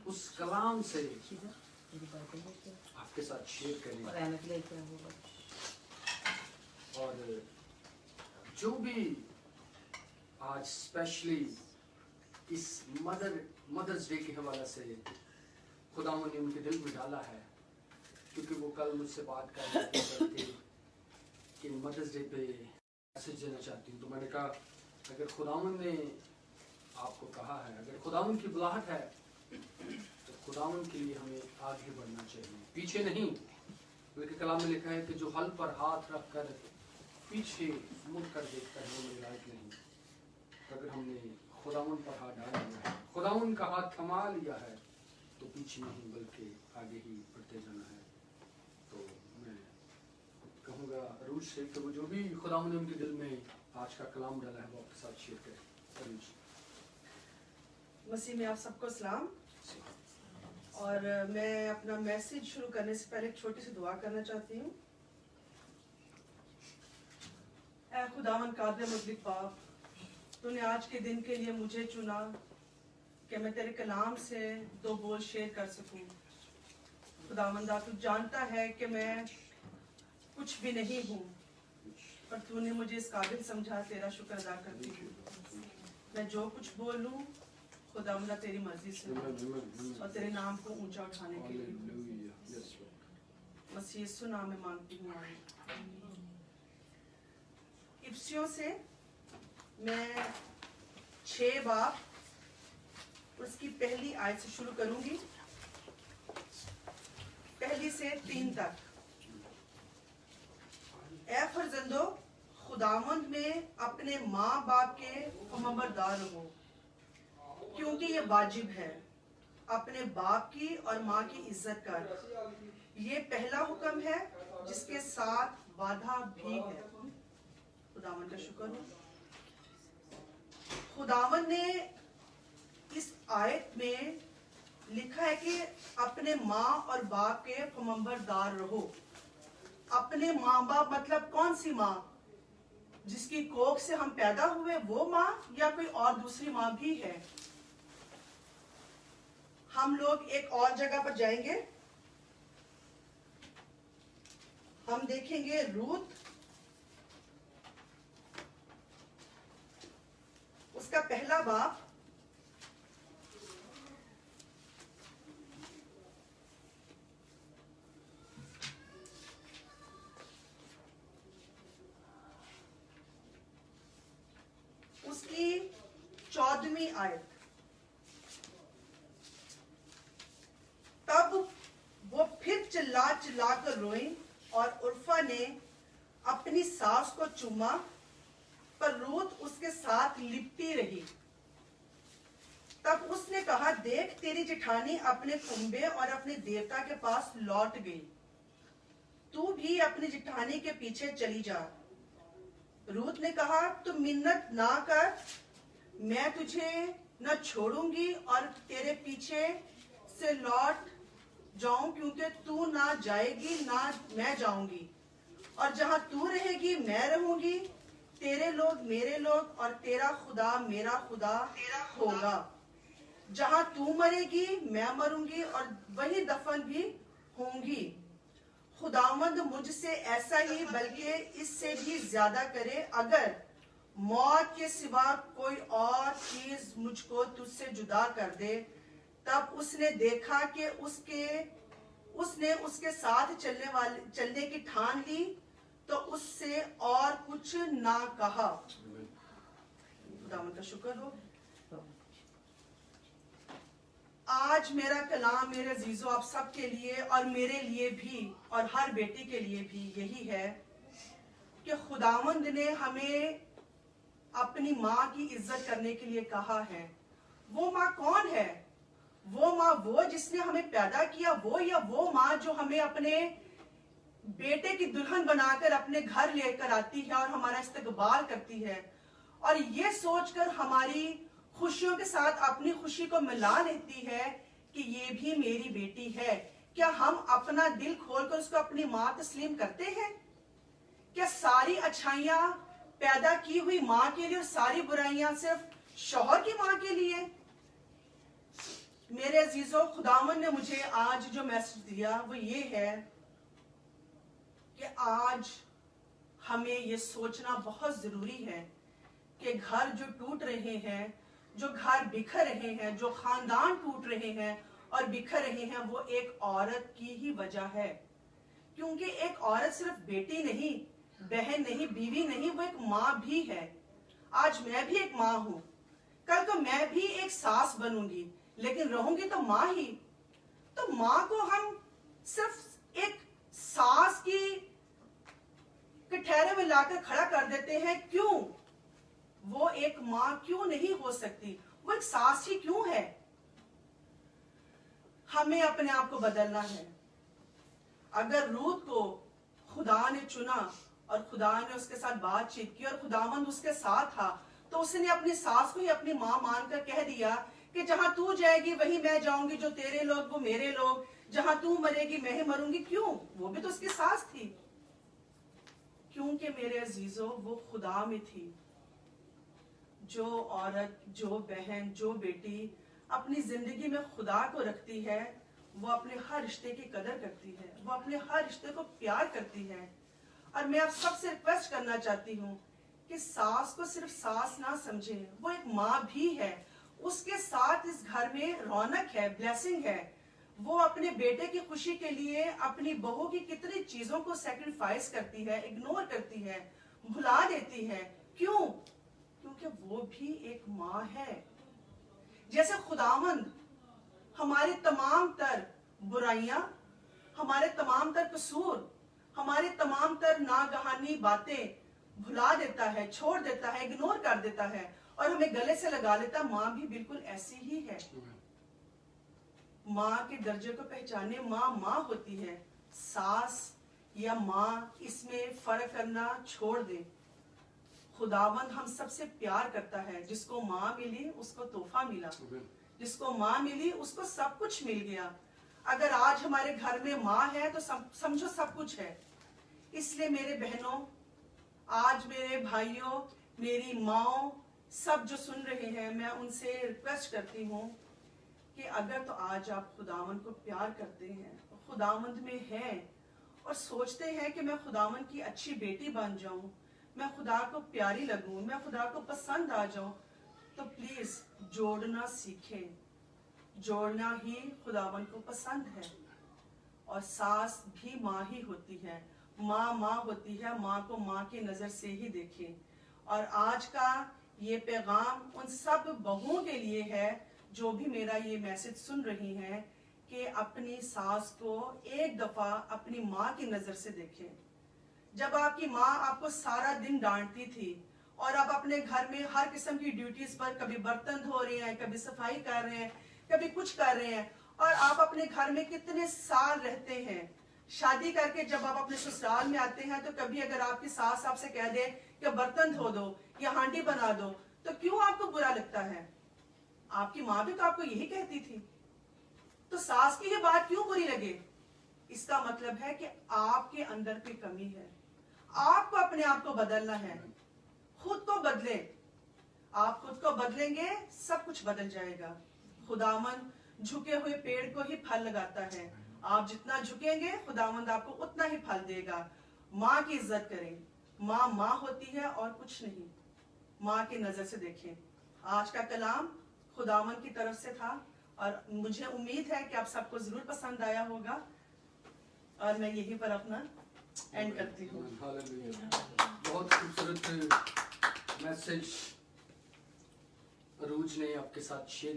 उस कलाम से आपके साथ शेयर करें। और जो भी आज स्पेशली इस मदर्स डे के हवाले से खुदावंद ने उनके दिल में डाला है, क्योंकि वो कल मुझसे बात कर रहे थे कि मदर्स डे पे मैसेज देना चाहती हूँ। तो मैंने कहा अगर खुदावंद ने आपको कहा है, अगर खुदावंद की बुलाहट है, तो खुदावंद के लिए हमें आगे बढ़ना चाहिए, पीछे नहीं। बल्कि कलाम में लिखा है कि जो हल पर हाथ रख कर पीछे मुड़ कर देखता है वो मेरे लायक नहीं। अगर हमने खुदावंद पर हाथ डाल लिया है, खुदावंद का हाथ थमा लिया है, तो पीछे नहीं बल्कि आगे ही बढ़ते जाना है। तो मैं कहूँगा अरूज से कि वो जो भी खुदावंद ने उनके दिल में आज का कलाम डाला है वो आपके साथ शेयर करें। अरूज। मसीह में आप सबको सलाम। और मैं अपना मैसेज शुरू करने से पहले एक छोटी सी दुआ करना चाहती हूँ। ऐ खुदावन कादिर मुतलिक बाप, तूने आज के दिन के लिए मुझे चुना कि मैं तेरे कलाम से दो बोल शेयर कर सकूं। खुदावंदा, तू जानता है कि मैं कुछ भी नहीं हूँ, पर तूने मुझे इस काबिल समझा। तेरा शुक्र अदा करती हूँ। मैं जो कुछ बोलूँ खुदावंदा तेरी मर्जी से और तेरे नाम को ऊंचा उठाने के लिए मसीह यीशु नाम में मांगती हूँ। इफ्सियों से मैं 6 बाब उसकी पहली आयत से शुरू करूंगी, पहली से 3 तक। ऐ फर्जंदो, खुदावंद में अपने माँ बाप के फरमाबरदार रहो, क्योंकि ये वाजिब है। अपने बाप की और माँ की इज्जत कर, ये पहला हुक्म है जिसके साथ वादा भी है। खुदावंद का शुक्र हो। खुदावंद ने इस आयत में लिखा है कि अपने माँ और बाप के फरमाबरदार रहो। अपने माँ बाप मतलब कौन सी माँ? जिसकी कोख से हम पैदा हुए वो माँ, या कोई और दूसरी माँ भी है? हम लोग एक और जगह पर जाएंगे, हम देखेंगे रूत, उसका पहला बाप, उसकी 14वीं आयत। तब वो फिर चिल्ला चिल्ला कर रोई और उर्फा ने अपनी सास को चूमा, पर रूत उसके साथ लिपटी रही। तब उसने कहा, देख तेरी जेठानी अपने कुंबे और अपने देवता के पास लौट गई, तू भी अपनी जेठानी के पीछे चली जा। रूत ने कहा, तू मिन्नत ना कर, मैं तुझे न छोड़ूंगी और तेरे पीछे से लौट जाऊं, क्योंकि तू ना जाएगी ना मैं जाऊंगी, और जहां तू रहेगी मैं रहूंगी। तेरे लोग मेरे लोग और तेरा खुदा मेरा खुदा होगा। जहां तू मरेगी मैं मरूंगी और वही दफन भी होंगी। खुदावंद मुझसे ऐसा ही बल्कि इससे भी ज्यादा करे, अगर मौत के सिवा कोई और चीज मुझको तुझसे जुदा कर दे। तब उसने देखा कि उसने उसके साथ चलने की ठान ली, तो उससे और कुछ ना कहा। खुदावंद का शुक्र हो। आज मेरा कलाम मेरे अजीजों आप सब के लिए और मेरे लिए भी और हर बेटी के लिए भी यही है कि खुदावंद ने हमें अपनी माँ की इज्जत करने के लिए कहा है। वो माँ कौन है? वो माँ वो जिसने हमें पैदा किया वो, या वो माँ जो हमें अपने बेटे की दुल्हन बनाकर अपने घर लेकर आती है और हमारा इस्तकबाल करती है, और ये सोचकर हमारी खुशियों के साथ अपनी खुशी को मिला लेती है कि ये भी मेरी बेटी है। क्या हम अपना दिल खोलकर उसको अपनी माँ तस्लीम करते हैं? क्या सारी अच्छाइयां पैदा की हुई माँ के लिए और सारी बुराइयां सिर्फ शौहर की माँ के लिए? मेरे अजीजों, खुदावन ने मुझे आज जो मैसेज दिया वो ये है कि आज हमें ये सोचना बहुत जरूरी है कि घर जो टूट रहे हैं, जो घर बिखर रहे हैं, जो खानदान टूट रहे हैं और बिखर रहे हैं, वो एक औरत की ही वजह है। क्योंकि एक औरत सिर्फ बेटी नहीं, बहन नहीं, बीवी नहीं, वो एक माँ भी है। आज मैं भी एक माँ हूं, कल तो मैं भी एक सास बनूंगी, लेकिन रहूंगी तो माँ ही। तो माँ को हम सिर्फ एक सास की कटहरे में लाकर खड़ा कर देते हैं। क्यों? वो एक माँ क्यों नहीं हो सकती? वो एक सास ही क्यों है? हमें अपने आप को बदलना है। अगर रूत को खुदा ने चुना और खुदा ने उसके साथ बातचीत की और खुदावंद उसके साथ था, तो उसने अपनी सास को ही अपनी माँ मानकर कह दिया कि जहां तू जाएगी वहीं मैं जाऊंगी, जो तेरे लोग वो मेरे लोग, जहां तू मरेगी मैं ही मरूंगी। क्यों? वो भी तो उसकी सास थी। क्योंकि मेरे अजीजों, वो खुदा में थी। जो औरत, जो बहन, जो बेटी अपनी जिंदगी में खुदा को रखती है, वो अपने हर रिश्ते की कदर करती है, वो अपने हर रिश्ते को प्यार करती है। और मैं आप सबसे रिक्वेस्ट करना चाहती हूँ कि सास को सिर्फ सास ना समझें, वो एक माँ भी है। उसके साथ इस घर में रौनक है, ब्लेसिंग है। वो अपने बेटे की खुशी के लिए अपनी बहू की कितनी चीजों को सैक्रिफाइस करती है, इग्नोर करती है, भुला देती है। क्यों? क्योंकि वो भी एक माँ है। जैसे खुदावंद हमारे तमाम तर बुराइयां, हमारे तमाम तर कसूर, हमारे तमाम तर नागहानी बातें भुला देता है, छोड़ देता है, इग्नोर कर देता है और हमें गले से लगा लेता, माँ भी बिल्कुल ऐसी ही है। माँ के दर्जे को पहचाने, माँ माँ होती है। सास या माँ, इसमें फर्क करना छोड़ दे। खुदावंद हम सबसे प्यार करता है। जिसको माँ मिली उसको तोहफा मिला, जिसको माँ मिली उसको सब कुछ मिल गया। अगर आज हमारे घर में माँ है तो समझो सब कुछ है। इसलिए मेरे बहनों, आज मेरे भाइयों, मेरी माओ, सब जो सुन रहे हैं, मैं उनसे रिक्वेस्ट करती हूँ कि अगर तो आज आप खुदावंद को प्यार करते हैं, खुदावंद में हैं और सोचते हैं कि मैं खुदावंद की अच्छी बेटी बन जाऊं, मैं खुदा को प्यारी लगूं, मैं खुदा को पसंद आ जाऊं, तो प्लीज जोड़ना सीखें। जोड़ना ही खुदावंद को पसंद है। और सास भी माँ ही होती है, माँ माँ होती है। माँ को माँ की नजर से ही देखें। और आज का ये पैगाम उन सब बहुओं के लिए है जो भी मेरा ये मैसेज सुन रही हैं, कि अपनी सास को एक दफा अपनी माँ की नजर से देखें। जब आपकी माँ आपको सारा दिन डांटती थी और आप अपने घर में हर किस्म की ड्यूटीज पर, कभी बर्तन धो रहे हैं, कभी सफाई कर रहे हैं, कभी कुछ कर रहे हैं, और आप अपने घर में कितने साल रहते हैं, शादी करके जब आप अपने ससुराल में आते हैं, तो कभी अगर आपकी सास आपसे कह दे कि बर्तन धो दो या हांडी बना दो, तो क्यों आपको बुरा लगता है? आपकी माँ भी तो आपको यही कहती थी। तो सास की ये बात क्यों बुरी लगे? इसका मतलब है कि आपके अंदर कोई कमी है। आपको अपने आप को बदलना है। खुद को बदले। आप खुद को बदलेंगे, सब कुछ बदल जाएगा। खुदावंद झुके हुए पेड़ को ही फल लगाता है। आप जितना झुकेंगे, खुदावंद आपको उतना ही फल देगा। माँ की इज्जत करें। माँ माँ होती है और कुछ नहीं। माँ की नजर से देखें। आज का कलाम खुदावंद की तरफ से था और मुझे उम्मीद है कि आप सबको जरूर पसंद आया होगा। और मैं यहीं पर अपना एंड करती हूँ। बहुत खूबसूरत मैसेज अरूज ने आपके साथ शेयर